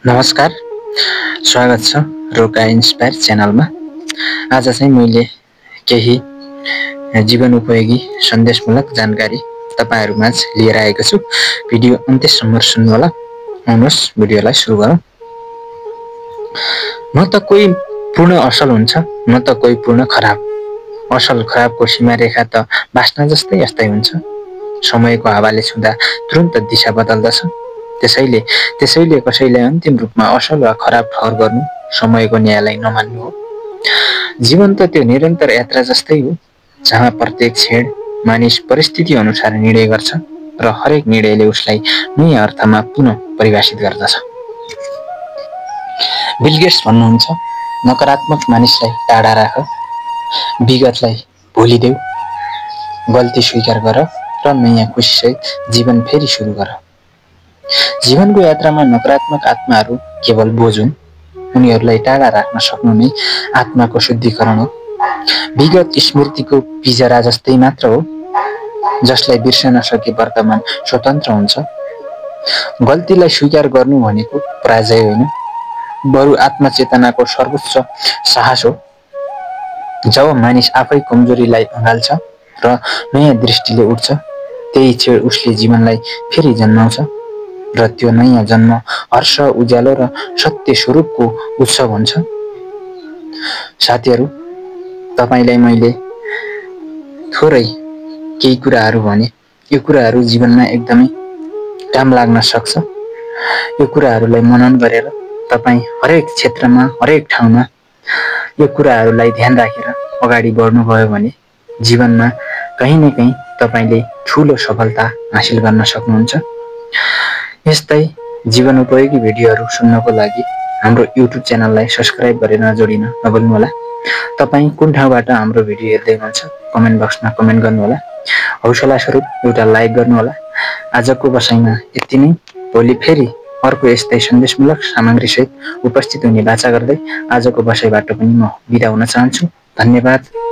नमस्कार, स्वागत छ रोका इन्स्पायर च्यानलमा। आज चाहिँ मैले केही जीवन उपयोगी सन्देशमूलक जानकारी तपाईहरुमाझ लिएर आएको छु। भिडियो अन्त्यसम्म सुन्नुहोला। आउनुहोस् भिडियोलाई सुरु गरौँ। न त कोही पूर्ण असल हुन्छ, न त कोही पूर्ण खराब। असल खराबको सीमारेखा त बास्ना जस्तै यस्तै हुन्छ। समयको हावाले छुँदा तुरुन्त दिशा बदल्दछ। त्यसैले कसैलाई अन्तिम रूपमा असल वा खराब ठहर गर्नु समयको न्यायलाई नमान्नु हो। जीवन त त्यो निरन्तर यात्रा जस्तै हो, जहाँ प्रत्येक क्षण मानिस परिस्थिति अनुसार निर्णय गर्छ र हरेक निर्णयले उसलाई नयाँ अर्थमा पुनः परिभाषित गर्दछ। बिल गेट्स भन्नुहुन्छ, नकारात्मक मानिसलाई टाढा राख, विगतलाई भुलिदेऊ, गल्ती स्वीकार गर र नयाँ खुसीसहित जीवन फेरि सुरु गर। जीवनको यात्रामा नकारात्मक आत्माहरू केवल बोझ हुन्। उनीहरूलाई टाढा राख्न सक्नु नै आत्माको शुद्धिकरण हो। विगत स्मृतिको पिजरा जस्तै मात्र हो, जसलाई बिर्सन सके वर्तमान स्वतन्त्र हुन्छ। गल्तीलाई स्वीकार गर्नु भनेको पराजय होइन, बरु आत्मचेतनाको सर्वोच्च साहस हो। जब मानिस आफै कमजोरीलाई अँगाल्छ र नयाँ दृष्टिले उठ्छ, त्यही क्षण उसले जीवनलाई फेरि जन्माउँछ र त्यो नयाँ जन्म हर्ष, उज्यालो र सत्य स्वरूपको उत्सव हुन्छ। साथीहरू, तपाईलाई मैले थोरै केही कुराहरू भने, यो कुराहरू जीवनमा एकदमै काम लाग्न सक्छ। यो कुराहरूलाई मनन गरेर तपाई हरेक क्षेत्रमा, हरेक ठाउँमा यो कुराहरूलाई ध्यान राखेर अगाडि बढ्नुभयो भने जीवनमा कहीँ न कहीँ तपाईले ठूलो सफलता हासिल गर्न सक्नुहुन्छ। यस्तै जीवन उपयोगी भिडियोहरू सुन्नको लागि हाम्रो युट्युब च्यानललाई सब्स्क्राइब गरेर जोडिन नभुल्नुहोला। तपाई कुन ठाउँबाट हाम्रो भिडियो हेर्दै हुनुहुन्छ कमेन्ट बक्समा कमेन्ट गर्नुहोला। हौसला स्वरूप एउटा लाइक गर्नुहोला। आजको बसाइमा यति नै। भोलि फेरि अर्को यस्तै सन्देशमूलक सामग्रीसहित उपस्थित हुने बाचा गर्दै आजको बसाइबाट पनि म बिदा हुन चाहन्छु। धन्यवाद।